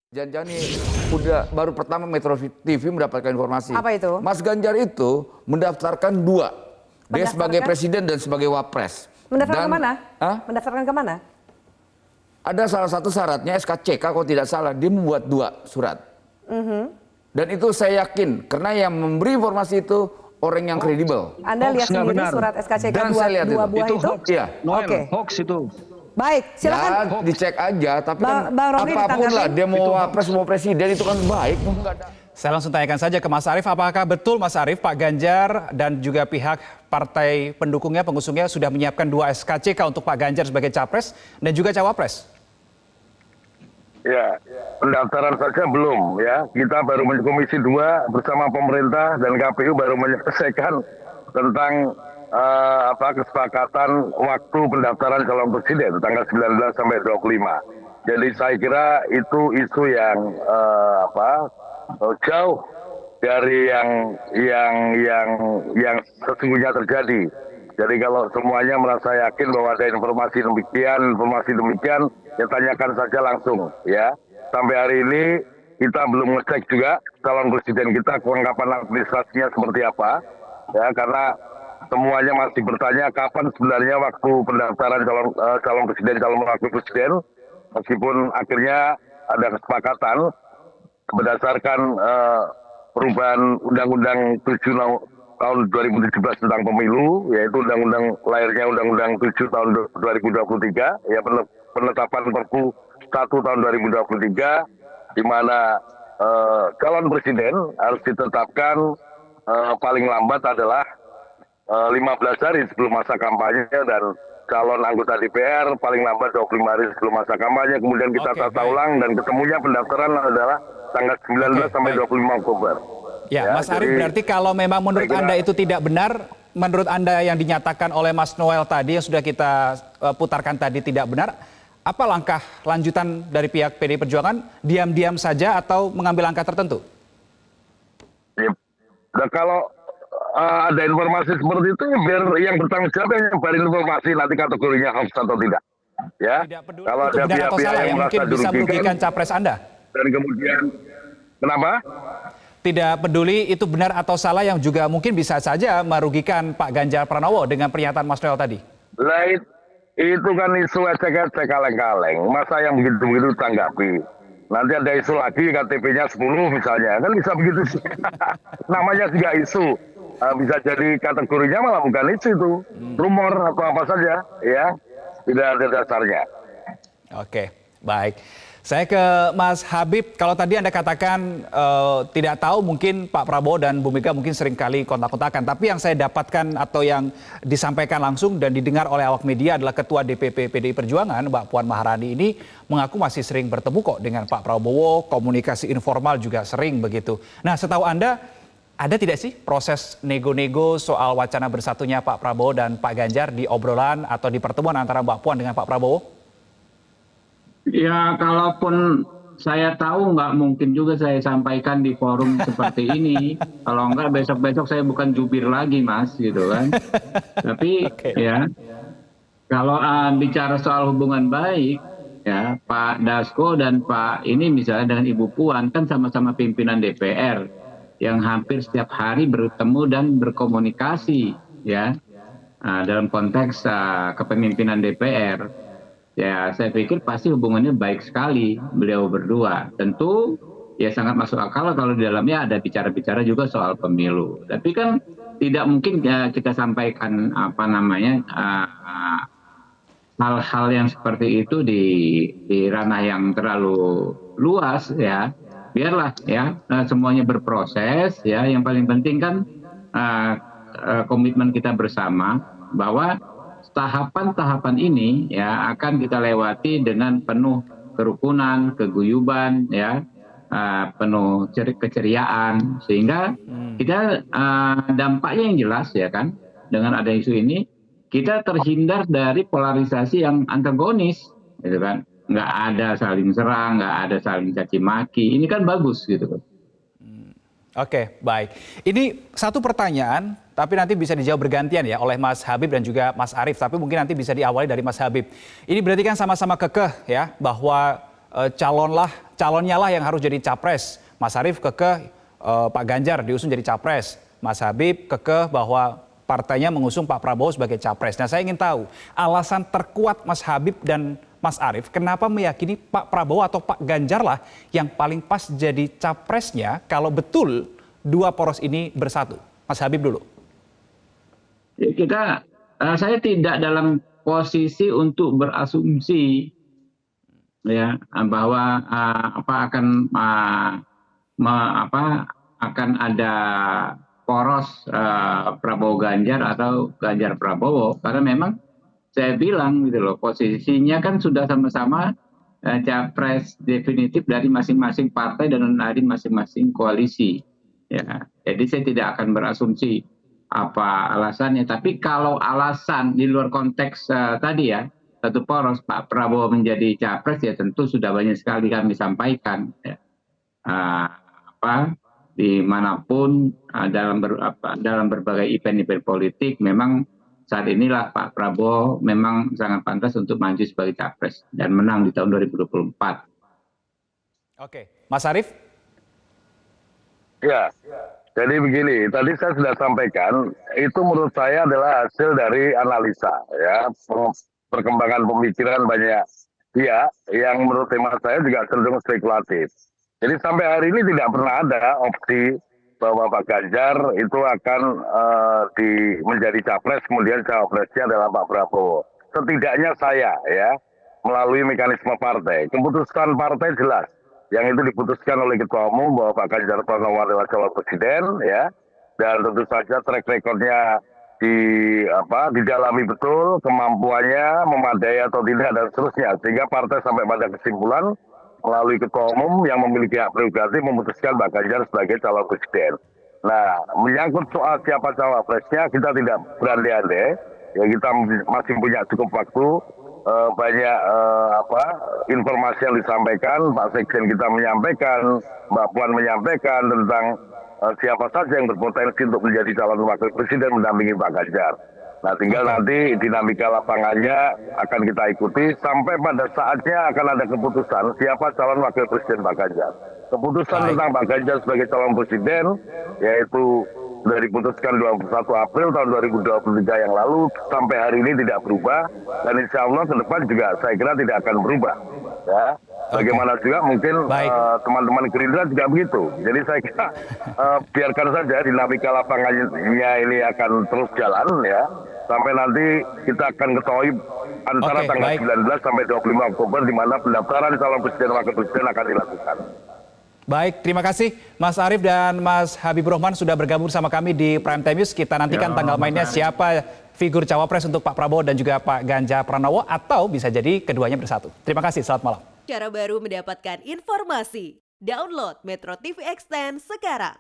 Jangan-jangan nih udah baru pertama Metro TV mendapatkan informasi. Apa itu? Mas Ganjar itu mendaftarkan dua. Dia sebagai presiden dan sebagai wapres. Mendaftarkan kemana? Hah? Mendaftarkan kemana? Ada salah satu syaratnya SKCK kalau tidak salah. Dia membuat dua surat. Dan itu saya yakin karena yang memberi informasi itu orang yang kredibel. Anda lihat sendiri surat SKCK Dan saya lihat dua buah itu? hoax. Iya. Oke. Hoax itu. Baik, silakan. Ya, dicek aja. Tapi kan Bang Roni apapun lah, ditanggapi. dia mau wapres mau presiden itu kan baik. Nggak ada. Saya langsung tanyakan saja ke Mas Arief, apakah betul Mas Arief, Pak Ganjar dan juga pihak partai pendukungnya, pengusungnya sudah menyiapkan dua SKCK untuk Pak Ganjar sebagai capres dan juga cawapres? Ya, pendaftaran saja belum ya. Kita baru Komisi 2 bersama pemerintah dan KPU baru menyelesaikan tentang kesepakatan waktu pendaftaran calon presiden tanggal 19 sampai 25. Jadi saya kira itu isu yang jauh dari yang sesungguhnya terjadi. Jadi kalau semuanya merasa yakin bahwa ada informasi demikian, ya tanyakan saja langsung ya. Sampai hari ini kita belum ngecek juga calon presiden kita kelengkapan administrasinya seperti apa. Ya, karena semuanya masih bertanya kapan sebenarnya waktu pendaftaran calon presiden, calon wakil presiden. Meskipun akhirnya ada kesepakatan berdasarkan perubahan Undang-Undang 7 tahun 2017 tentang pemilu, yaitu Undang-Undang lahirnya Undang-Undang 7 tahun 2023, ya penetapan Perpu 1 tahun 2023, di mana calon presiden harus ditetapkan paling lambat adalah 15 hari sebelum masa kampanye dan calon anggota DPR paling lambat 25 hari sebelum masa kampanye. Kemudian kita tata ulang dan ketemunya pendaftaran adalah tanggal 19 sampai 25 Oktober. Ya, Mas Arief, berarti kalau memang menurut Anda itu tidak benar, menurut Anda yang dinyatakan oleh Mas Noel tadi yang sudah kita putarkan tadi tidak benar, apa langkah lanjutan dari pihak PDI Perjuangan? Diam-diam saja atau mengambil langkah tertentu? Ya, nah, kalau ada informasi seperti itu, ya biar yang bertanggung jawab yang nyebarin informasi nanti kategorinya hoax atau tidak. Ya, Tidak peduli kalau itu ada benar atau pihak-pihak salah yang yang mungkin merasa bisa merugikan dirugikan capres Anda? dan kemudian kenapa? Tidak peduli itu benar atau salah yang juga mungkin bisa saja merugikan Pak Ganjar Pranowo dengan pernyataan Mas Noel tadi. Lah itu kan isu ecek-ecek kaleng-kaleng. Masa yang begitu-begitu tanggapi. Nanti ada isu lagi KTP-nya 10 misalnya. Kan bisa begitu sih. Namanya juga isu. Bisa jadi kategorinya malah bukan isu itu. Rumor atau apa saja. Ya, tidak ada dasarnya. Oke, baik. Saya ke Mas Habib, kalau tadi Anda katakan tidak tahu mungkin Pak Prabowo dan Bu Mega mungkin sering kali kontak-kontakan. Tapi yang saya dapatkan atau yang disampaikan langsung dan didengar oleh awak media adalah Ketua DPP PDI Perjuangan, Mbak Puan Maharani ini mengaku masih sering bertemu kok dengan Pak Prabowo, komunikasi informal juga sering begitu. Nah, setahu Anda, ada tidak sih proses nego-nego soal wacana bersatunya Pak Prabowo dan Pak Ganjar di obrolan atau di pertemuan antara Mbak Puan dengan Pak Prabowo? Ya, kalaupun saya tahu nggak mungkin juga saya sampaikan di forum seperti ini. Kalau nggak besok-besok saya bukan jubir lagi, Mas, gitu kan. Tapi ya, kalau bicara soal hubungan baik, ya Pak Dasko dan Pak ini misalnya dengan Ibu Puan kan sama-sama pimpinan DPR yang hampir setiap hari bertemu dan berkomunikasi, ya dalam konteks kepemimpinan DPR. Ya, saya pikir pasti hubungannya baik sekali beliau berdua. Tentu ya sangat masuk akal kalau di dalamnya ada bicara-bicara juga soal pemilu. Tapi kan tidak mungkin kita sampaikan hal-hal yang seperti itu di ranah yang terlalu luas ya. Biarlah ya semuanya berproses ya. Yang paling penting kan komitmen kita bersama bahwa tahapan-tahapan ini ya akan kita lewati dengan penuh kerukunan, keguyuban, ya penuh keceriaan sehingga kita dampaknya yang jelas ya kan dengan ada isu ini kita terhindar dari polarisasi yang antagonis, gitu kan? Nggak ada saling serang, nggak ada saling caci maki. Ini kan bagus gitu kan. Oke, baik. Ini satu pertanyaan, tapi nanti bisa dijawab bergantian ya oleh Mas Habib dan juga Mas Arief. Tapi mungkin nanti bisa diawali dari Mas Habib. Ini berarti kan sama-sama kekeh ya bahwa calonnya lah yang harus jadi capres. Mas Arief kekeh Pak Ganjar diusung jadi capres. Mas Habib kekeh bahwa partainya mengusung Pak Prabowo sebagai capres. Nah, saya ingin tahu alasan terkuat Mas Habib dan Mas Arief kenapa meyakini Pak Prabowo atau Pak Ganjar lah yang paling pas jadi capresnya kalau betul dua poros ini bersatu. Mas Habib dulu. Saya tidak dalam posisi untuk berasumsi ya bahwa akan ada poros Prabowo Ganjar atau Ganjar Prabowo, karena memang saya bilang gitu loh, posisinya kan sudah sama-sama capres definitif dari masing-masing partai dan dari masing-masing koalisi ya. Jadi saya tidak akan berasumsi apa alasannya, tapi kalau alasan di luar konteks tadi ya, satu poros Pak Prabowo menjadi capres ya tentu sudah banyak sekali kami sampaikan ya. Dimanapun dalam berbagai event-event politik memang saat inilah Pak Prabowo memang sangat pantas untuk maju sebagai capres dan menang di tahun 2024. Oke, Mas Arief? Ya, jadi begini, tadi saya sudah sampaikan, itu menurut saya adalah hasil dari analisa, ya, perkembangan pemikiran banyak pihak yang menurut hemat saya juga cenderung spekulatif. Jadi sampai hari ini tidak pernah ada opsi bahwa Pak Ganjar itu akan menjadi capres, kemudian cawapresnya adalah Pak Prabowo. Setidaknya saya ya, melalui mekanisme partai, keputusan partai jelas. Yang itu diputuskan oleh Ketua Umum bahwa Pak Ganjar Pranowo adalah calon presiden, ya, dan tentu saja track recordnya didalami betul, kemampuannya memadai atau tidak dan seterusnya, sehingga partai sampai pada kesimpulan melalui Ketua Umum yang memiliki hak prerogatif memutuskan Pak Ganjar sebagai calon presiden. Nah, menyangkut soal siapa cawapresnya kita tidak berandai-andai, ya kita masih punya cukup waktu. Banyak informasi yang disampaikan, Pak Sekjen kita menyampaikan, Mbak Puan menyampaikan tentang siapa saja yang berpotensi untuk menjadi calon wakil presiden mendampingi Pak Ganjar. Nah, tinggal nanti dinamika lapangannya akan kita ikuti sampai pada saatnya akan ada keputusan siapa calon wakil presiden Pak Ganjar. Keputusan tentang Pak Ganjar sebagai calon presiden yaitu sudah diputuskan 21 April tahun 2023 yang lalu sampai hari ini tidak berubah dan insya Allah ke depan juga saya kira tidak akan berubah. Ya. Bagaimana juga mungkin teman-teman Gerindra juga begitu. Jadi saya kira biarkan saja dinamika lapangannya ini akan terus jalan ya. Sampai nanti kita akan ketahui antara tanggal 19 sampai 25 Oktober di mana pendaftaran calon presiden wakil presiden akan dilakukan. Baik, terima kasih Mas Arief dan Mas Habibur Rahman sudah bergabung sama kami di Prime Time News. Kita nantikan tanggal mainnya siapa figur cawapres untuk Pak Prabowo dan juga Pak Ganjar Pranowo atau bisa jadi keduanya bersatu. Terima kasih, selamat malam. Cara baru mendapatkan informasi. Download Metro TV Extend sekarang.